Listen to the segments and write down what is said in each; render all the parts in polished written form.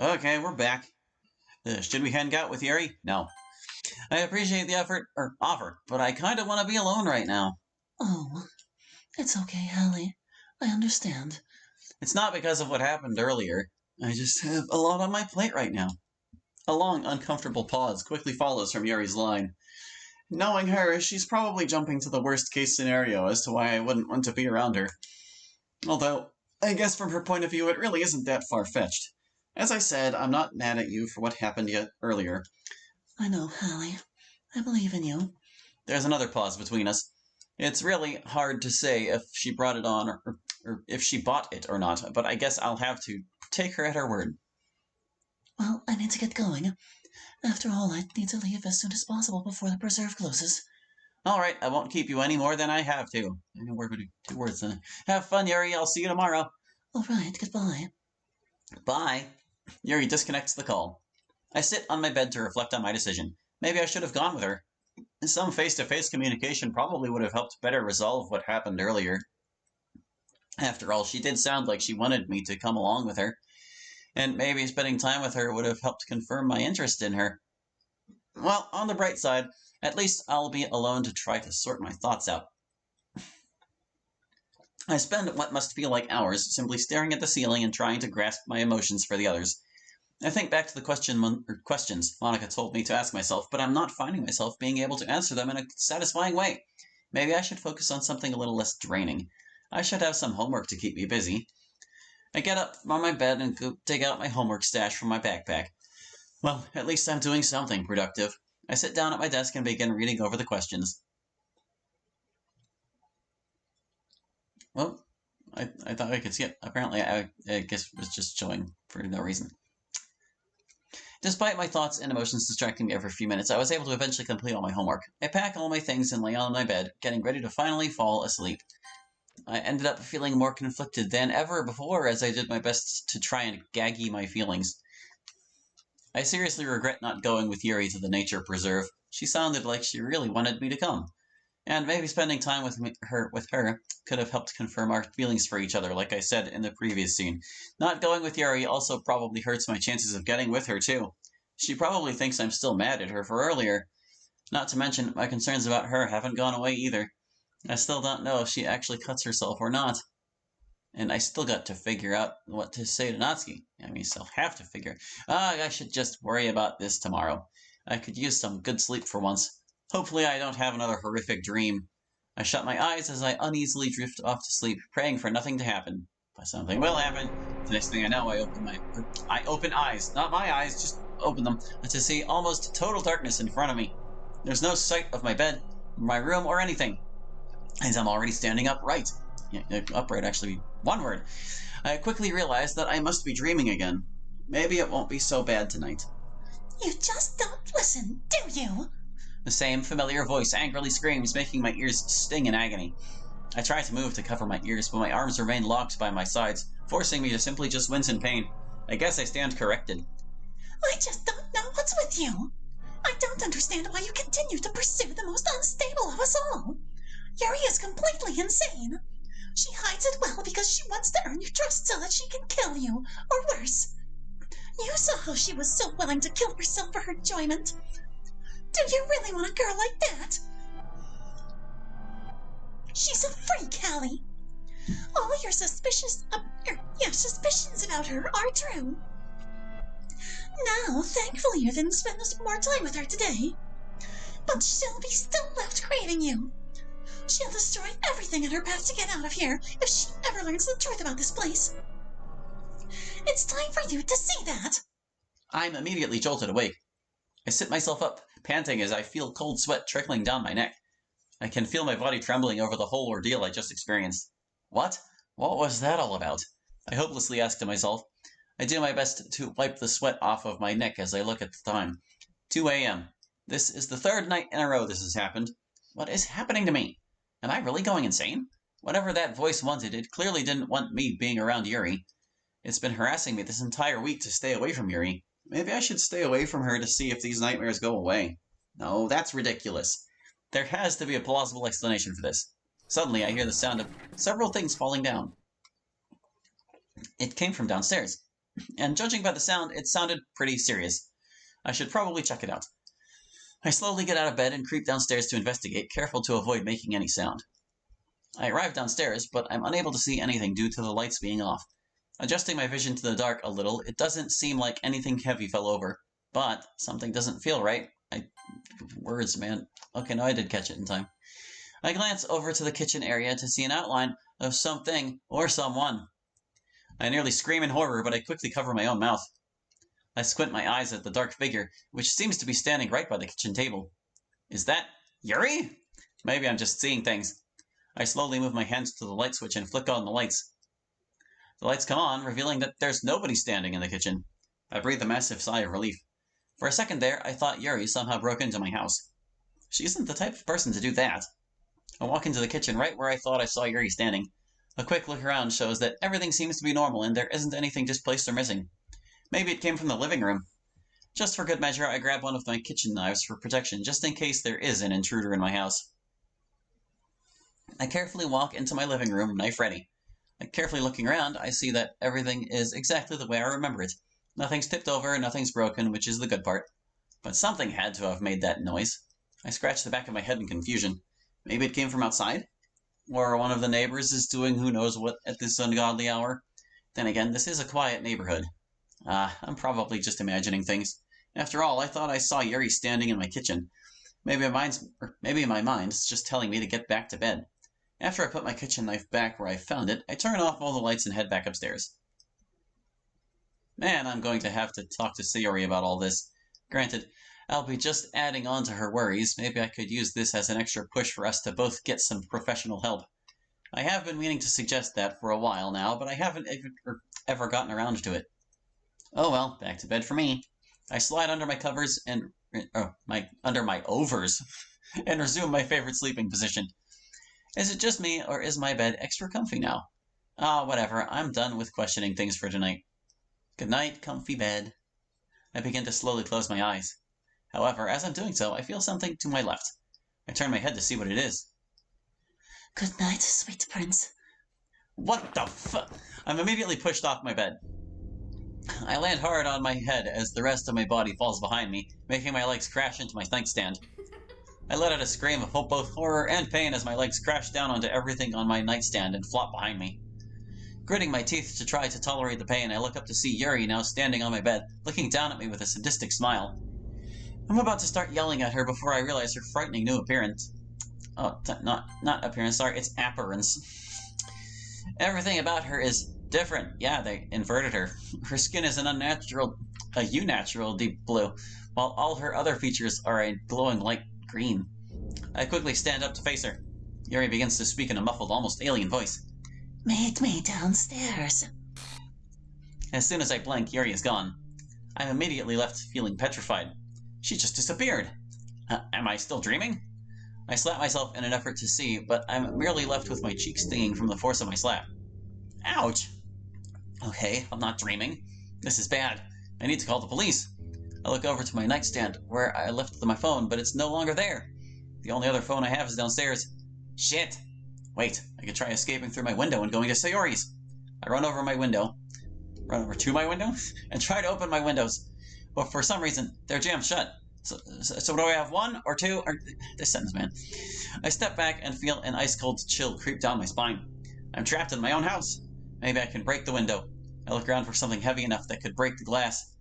Okay, we're back. Should we hang out with Yuri? No. I appreciate the effort, or offer, but I kind of want to be alone right now. Oh, it's okay, Hallie. I understand. It's not because of what happened earlier. I just have a lot on my plate right now. A long, uncomfortable pause quickly follows from Yuri's line. Knowing her, she's probably jumping to the worst case scenario as to why I wouldn't want to be around her. Although, I guess from her point of view, it really isn't that far-fetched. As I said, I'm not mad at you for what happened yet earlier. I know, Hallie. I believe in you. There's another pause between us. It's really hard to say if she brought it on or if she bought it or not, but I guess I'll have to take her at her word. Well, I need to get going. After all, I need to leave as soon as possible before the preserve closes. All right, I won't keep you any more than I have to. Two words then. Have fun, Yuri. I'll see you tomorrow. All right, goodbye. Bye. Yuri disconnects the call. I sit on my bed to reflect on my decision. Maybe I should have gone with her. Some face-to-face communication probably would have helped better resolve what happened earlier. After all, she did sound like she wanted me to come along with her, and maybe spending time with her would have helped confirm my interest in her. Well, on the bright side, at least I'll be alone to try to sort my thoughts out. I spend what must feel like hours simply staring at the ceiling and trying to grasp my emotions for the others. I think back to the questions Monica told me to ask myself, but I'm not finding myself being able to answer them in a satisfying way. Maybe I should focus on something a little less draining. I should have some homework to keep me busy. I get up on my bed and go dig out my homework stash from my backpack. Well, at least I'm doing something productive. I sit down at my desk and begin reading over the questions. Well, I thought I could skip. Apparently, I guess it was just showing for no reason. Despite my thoughts and emotions distracting me every few minutes, I was able to eventually complete all my homework. I pack all my things and lay on my bed, getting ready to finally fall asleep. I ended up feeling more conflicted than ever before as I did my best to try and gaggy my feelings. I seriously regret not going with Yuri to the nature preserve. She sounded like she really wanted me to come. And maybe spending time with her could have helped confirm our feelings for each other, like I said in the previous scene. Not going with Yuri also probably hurts my chances of getting with her, too. She probably thinks I'm still mad at her for earlier. Not to mention, my concerns about her haven't gone away either. I still don't know if she actually cuts herself or not. And I still got to figure out what to say to Natsuki. I mean, still have to figure. I should just worry about this tomorrow. I could use some good sleep for once. Hopefully I don't have another horrific dream. I shut my eyes as I uneasily drift off to sleep, praying for nothing to happen. But something will happen. The next thing I know, I open eyes. Not my eyes, just open them, to see almost total darkness in front of me. There's no sight of my bed, my room, or anything. As I'm already standing upright. Upright, actually, one word. I quickly realized that I must be dreaming again. Maybe it won't be so bad tonight. You just don't listen, do you? The same familiar voice angrily screams, making my ears sting in agony. I try to move to cover my ears, but my arms remain locked by my sides, forcing me to simply just wince in pain. I guess I stand corrected. I just don't know what's with you. I don't understand why you continue to pursue the most unstable of us all. Yuri is completely insane. She hides it well because she wants to earn your trust so that she can kill you, or worse. You saw how she was so willing to kill herself for her enjoyment. Do you really want a girl like that? She's a freak, Hallie. All your suspicions about her are true. Now, thankfully you didn't spend more time with her today. But she'll be still left craving you. She'll destroy everything in her path to get out of here if she ever learns the truth about this place. It's time for you to see that. I'm immediately jolted awake. I sit myself up, panting as I feel cold sweat trickling down my neck. I can feel my body trembling over the whole ordeal I just experienced. What? What was that all about? I hopelessly ask to myself. I do my best to wipe the sweat off of my neck as I look at the time. 2 a.m. This is the third night in a row this has happened. What is happening to me? Am I really going insane? Whatever that voice wanted, it clearly didn't want me being around Yuri. It's been harassing me this entire week to stay away from Yuri. Maybe I should stay away from her to see if these nightmares go away. No, that's ridiculous. There has to be a plausible explanation for this. Suddenly, I hear the sound of several things falling down. It came from downstairs. and judging by the sound, it sounded pretty serious. I should probably check it out. I slowly get out of bed and creep downstairs to investigate, careful to avoid making any sound. I arrive downstairs, but I'm unable to see anything due to the lights being off. Adjusting my vision to the dark a little, it doesn't seem like anything heavy fell over. But something doesn't feel right. Words, man. Okay, no, I did catch it in time. I glance over to the kitchen area to see an outline of something or someone. I nearly scream in horror, but I quickly cover my own mouth. I squint my eyes at the dark figure, which seems to be standing right by the kitchen table. Is that Yuri? Maybe I'm just seeing things. I slowly move my hands to the light switch and flick on the lights. The lights come on, revealing that there's nobody standing in the kitchen. I breathe a massive sigh of relief. For a second there, I thought Yuri somehow broke into my house. She isn't the type of person to do that. I walk into the kitchen right where I thought I saw Yuri standing. A quick look around shows that everything seems to be normal and there isn't anything displaced or missing. Maybe it came from the living room. Just for good measure, I grab one of my kitchen knives for protection, just in case there is an intruder in my house. I carefully walk into my living room, knife ready. Carefully looking around, I see that everything is exactly the way I remember it. Nothing's tipped over, nothing's broken, which is the good part. But something had to have made that noise. I scratch the back of my head in confusion. Maybe it came from outside? Or one of the neighbors is doing who knows what at this ungodly hour? Then again, this is a quiet neighborhood. I'm probably just imagining things. After all, I thought I saw Yuri standing in my kitchen. Maybe my mind's just telling me to get back to bed. After I put my kitchen knife back where I found it, I turn off all the lights and head back upstairs. Man, I'm going to have to talk to Yuri about all this. Granted, I'll be just adding on to her worries. Maybe I could use this as an extra push for us to both get some professional help. I have been meaning to suggest that for a while now, but I haven't ever gotten around to it. Oh well, back to bed for me. I slide under my covers and under my overs and resume my favorite sleeping position. Is it just me, or is my bed extra comfy now? Whatever. I'm done with questioning things for tonight. Good night, comfy bed. I begin to slowly close my eyes. However, as I'm doing so, I feel something to my left. I turn my head to see what it is. Good night, sweet prince. What the fuck? I'm immediately pushed off my bed. I land hard on my head as the rest of my body falls behind me, making my legs crash into my nightstand. I let out a scream of both horror and pain as my legs crash down onto everything on my nightstand and flop behind me. Gritting my teeth to try to tolerate the pain, I look up to see Yuri now standing on my bed, looking down at me with a sadistic smile. I'm about to start yelling at her before I realize her frightening new appearance. Oh, not appearance, sorry, it's appearance. Everything about her is different. Yeah, they inverted her. Her skin is a unnatural deep blue, while all her other features are a glowing light green. I quickly stand up to face her. Yuri begins to speak in a muffled, almost alien voice. Meet me downstairs. As soon as I blink, Yuri is gone. I'm immediately left feeling petrified. She just disappeared. Am I still dreaming? I slap myself in an effort to see, but I'm merely left with my cheeks stinging from the force of my slap. Ouch! Okay, I'm not dreaming. This is bad. I need to call the police. I look over to my nightstand, where I left my phone, but it's no longer there. The only other phone I have is downstairs. Shit! Wait, I could try escaping through my window and going to Sayori's. I run over to my window, and try to open my windows. But for some reason, they're jammed shut. So do I have one or two? Or this sentence, man. I step back and feel an ice-cold chill creep down my spine. I'm trapped in my own house. Maybe I can break the window. I look around for something heavy enough that could break the glass.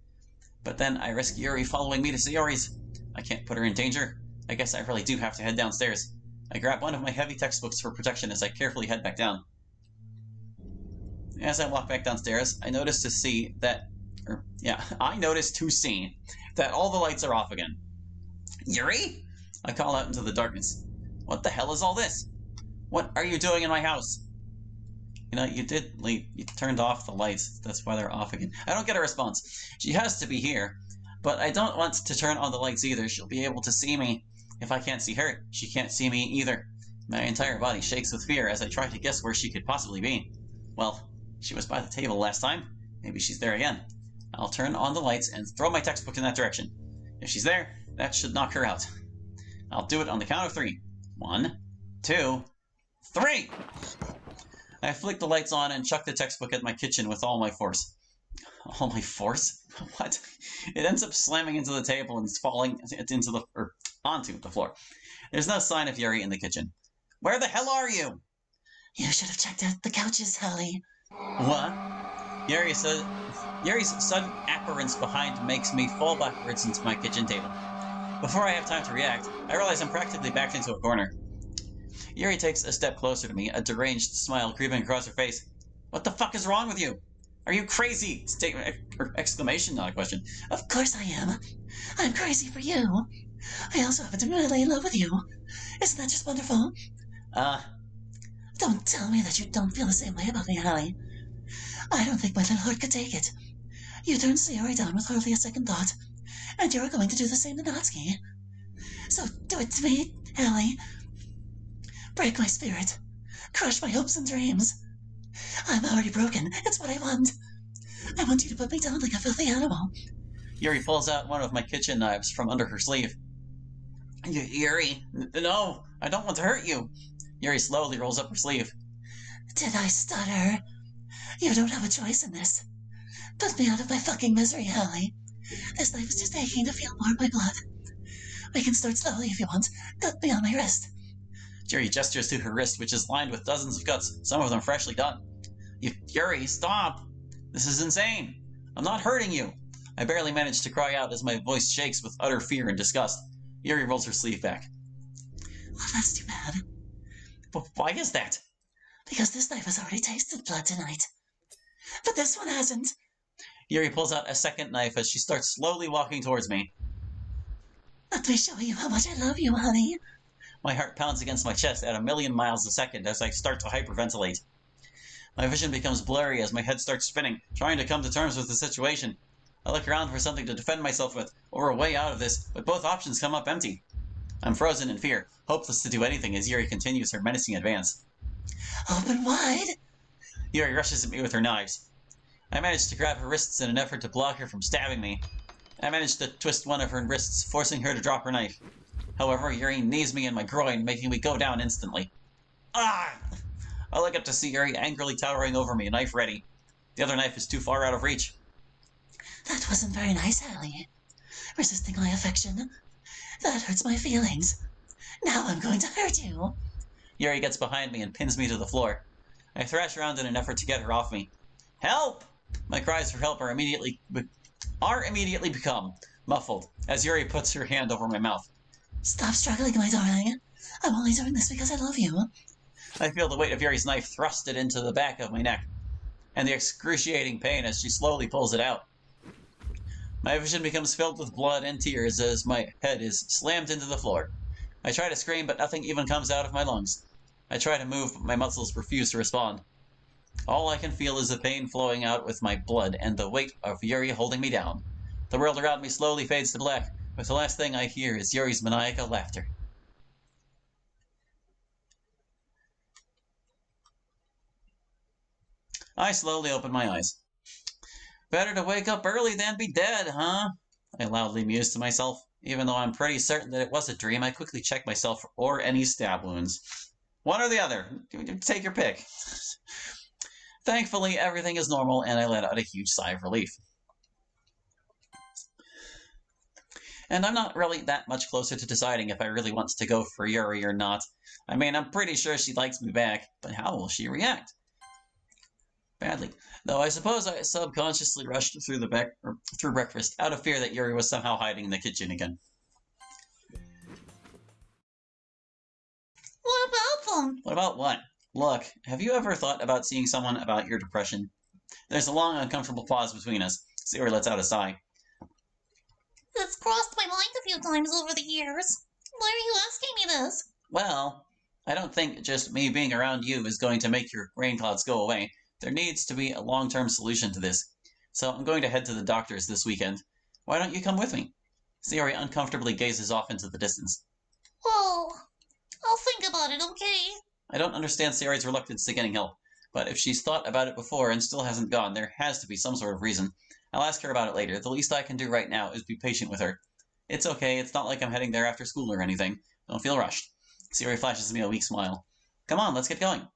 But then I risk Yuri following me to Sayori's. I can't put her in danger. I guess I really do have to head downstairs. I grab one of my heavy textbooks for protection as I carefully head back down. As I walk back downstairs, I notice to see that all the lights are off again. Yuri? I call out into the darkness. What the hell is all this? What are you doing in my house? You know, you did leave. You turned off the lights. That's why they're off again. I don't get a response. She has to be here. But I don't want to turn on the lights either. She'll be able to see me. If I can't see her, she can't see me either. My entire body shakes with fear as I try to guess where she could possibly be. Well, she was by the table last time. Maybe she's there again. I'll turn on the lights and throw my textbook in that direction. If she's there, that should knock her out. I'll do it on the count of 3. 1, 2, 3! I flick the lights on and chuck the textbook at my kitchen with all my force. All my force? What? It ends up slamming into the table and falling onto the floor. There's no sign of Yuri in the kitchen. Where the hell are you? You should have checked out the couches, Hallie. What? Yuri's sudden appearance behind makes me fall backwards into my kitchen table. Before I have time to react, I realize I'm practically backed into a corner. Yuri takes a step closer to me, a deranged smile creeping across her face. What the fuck is wrong with you? Are you crazy? Exclamation, not a question. Of course I am. I'm crazy for you. I also happen to be really in love with you. Isn't that just wonderful? Don't tell me that you don't feel the same way about me, Hallie. I don't think my little heart could take it. You turned Sayori down with hardly a second thought, and you're going to do the same to Natsuki. So do it to me, Hallie. Break my spirit. Crush my hopes and dreams. I'm already broken. It's what I want. I want you to put me down like a filthy animal. Yuri pulls out one of my kitchen knives from under her sleeve. Yuri, no, I don't want to hurt you. Yuri slowly rolls up her sleeve. Did I stutter? You don't have a choice in this. Put me out of my fucking misery, Hallie. This knife is just aching to feel more of my blood. We can start slowly if you want. Cut me on my wrist. Yuri gestures to her wrist, which is lined with dozens of cuts, some of them freshly done. Yuri, stop! This is insane! I'm not hurting you! I barely manage to cry out as my voice shakes with utter fear and disgust. Yuri rolls her sleeve back. Well, that's too bad. Why is that? Because this knife has already tasted blood tonight. But this one hasn't. Yuri pulls out a second knife as she starts slowly walking towards me. Let me show you how much I love you, honey. My heart pounds against my chest at 1,000,000 miles a second as I start to hyperventilate. My vision becomes blurry as my head starts spinning, trying to come to terms with the situation. I look around for something to defend myself with, or a way out of this, but both options come up empty. I'm frozen in fear, hopeless to do anything as Yuri continues her menacing advance. Open wide! Yuri rushes at me with her knives. I manage to grab her wrists in an effort to block her from stabbing me. I manage to twist one of her wrists, forcing her to drop her knife. However, Yuri knees me in my groin, making me go down instantly. Ah! I look up to see Yuri angrily towering over me, a knife ready. The other knife is too far out of reach. That wasn't very nice, Hallie. Resisting my affection. That hurts my feelings. Now I'm going to hurt you. Yuri gets behind me and pins me to the floor. I thrash around in an effort to get her off me. Help! My cries for help are immediately become muffled as Yuri puts her hand over my mouth. Stop struggling, my darling. I'm only doing this because I love you. I feel the weight of Yuri's knife thrusted into the back of my neck, and the excruciating pain as she slowly pulls it out. My vision becomes filled with blood and tears as my head is slammed into the floor. I try to scream, but nothing even comes out of my lungs. I try to move, but my muscles refuse to respond. All I can feel is the pain flowing out with my blood and the weight of Yuri holding me down. The world around me slowly fades to black, but the last thing I hear is Yuri's maniacal laughter. I slowly open my eyes. Better to wake up early than be dead, huh? I loudly muse to myself. Even though I'm pretty certain that it was a dream, I quickly check myself for any stab wounds. One or the other. Take your pick. Thankfully, everything is normal, and I let out a huge sigh of relief. And I'm not really that much closer to deciding if I really want to go for Yuri or not. I mean, I'm pretty sure she likes me back, but how will she react? Badly. Though I suppose I subconsciously rushed through breakfast out of fear that Yuri was somehow hiding in the kitchen again. What about them? What about what? Look, have you ever thought about seeing someone about your depression? There's a long, uncomfortable pause between us. Yuri lets out a sigh. It's crossed my mind a few times over the years. Why are you asking me this? Well, I don't think just me being around you is going to make your rain clouds go away. There needs to be a long-term solution to this. So I'm going to head to the doctor's this weekend. Why don't you come with me? Sayori uncomfortably gazes off into the distance. Oh, I'll think about it, okay? I don't understand Sayori's reluctance to getting help, but if she's thought about it before and still hasn't gone, there has to be some sort of reason. I'll ask her about it later. The least I can do right now is be patient with her. It's okay, it's not like I'm heading there after school or anything. Don't feel rushed. Sayori flashes me a weak smile. Come on, let's get going.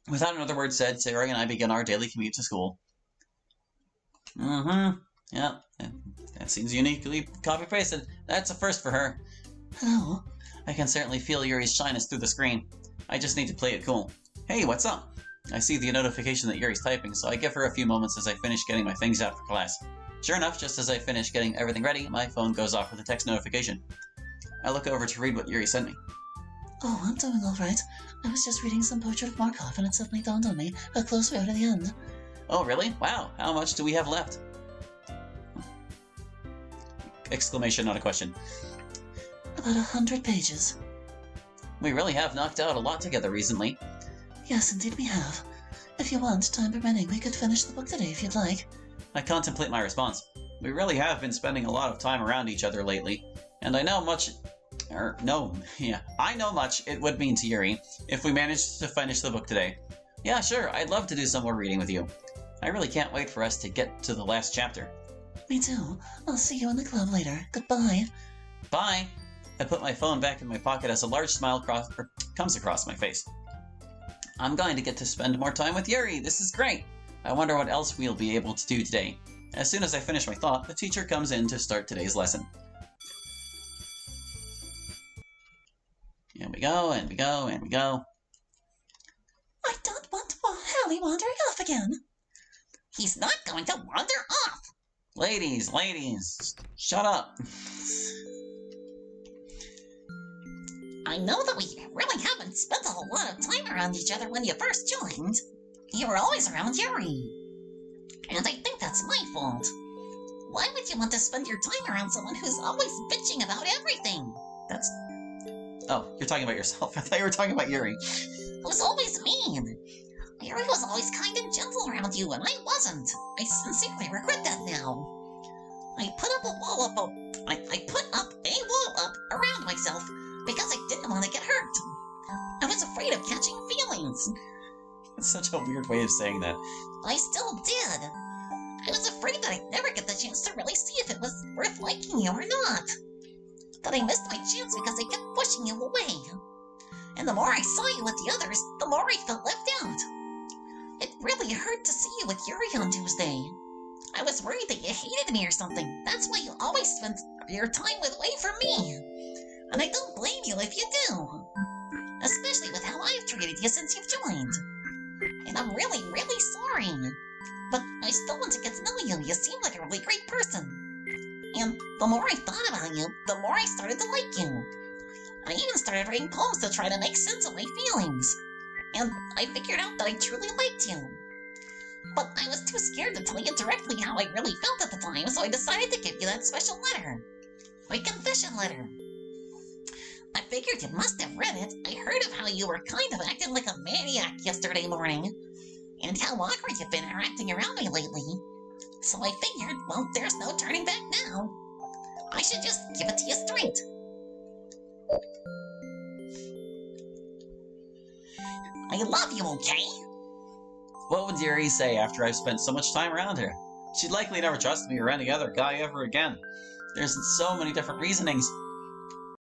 Without another word said, Sayori and I begin our daily commute to school. Mm-hmm. Yeah, that seems uniquely copy-pasted. That's a first for her. Hello? I can certainly feel Yuri's shyness through the screen. I just need to play it cool. Hey, what's up? I see the notification that Yuri's typing, so I give her a few moments as I finish getting my things out for class. Sure enough, just as I finish getting everything ready, my phone goes off with a text notification. I look over to read what Yuri sent me. Oh, I'm doing all right. I was just reading some poetry of Markov, and it suddenly dawned on me how close we are to the end. Oh, really? Wow, how much do we have left? Exclamation, not a question. About 100 pages. We really have knocked out a lot together recently. Yes, indeed we have. If you want, time permitting, we could finish the book today if you'd like. I contemplate my response. We really have been spending a lot of time around each other lately, and I know much it would mean to Yuri if we managed to finish the book today. Yeah, sure, I'd love to do some more reading with you. I really can't wait for us to get to the last chapter. Me too. I'll see you in the club later. Goodbye. Bye! I put my phone back in my pocket as a large smile comes across my face. I'm going to get to spend more time with Yuri. This is great. I wonder what else we'll be able to do today. As soon as I finish my thought, the teacher comes in to start today's lesson. And we go, and we go, and we go. I don't want Hallie wandering off again. He's not going to wander off. Ladies, shut up. I know that we really haven't spent a whole lot of time around each other when you first joined. You were always around Yuri. And I think that's my fault. Why would you want to spend your time around someone who's always bitching about everything? Oh, you're talking about yourself. I thought you were talking about Yuri. Who's always mean. Yuri was always kind and gentle around you, and I wasn't. I sincerely regret that now. I put up a wall up around myself because I didn't want to get hurt. I was afraid of catching feelings. That's such a weird way of saying that. I still did. I was afraid that I'd never get the chance to really see if it was worth liking you or not. That I missed my chance because I kept pushing you away. And the more I saw you with the others, the more I felt left out. It really hurt to see you with Yuri on Tuesday. I was worried that you hated me or something. That's why you always spent your time away from me. And I don't blame you if you do. Especially with how I've treated you since you've joined. And I'm really, really sorry. But I still want to get to know you. You seem like a really great person. And the more I thought about you, the more I started to like you. I even started writing poems to try to make sense of my feelings. And I figured out that I truly liked you. But I was too scared to tell you directly how I really felt at the time, so I decided to give you that special letter. My confession letter. I figured you must have read it. I heard of how you were kind of acting like a maniac yesterday morning. And how awkward you've been interacting around me lately. So I figured, well, there's no turning back now. I should just give it to you straight. I love you, okay? What would Yuri say after I've spent so much time around her? She'd likely never trust me or any other guy ever again. There's so many different reasonings.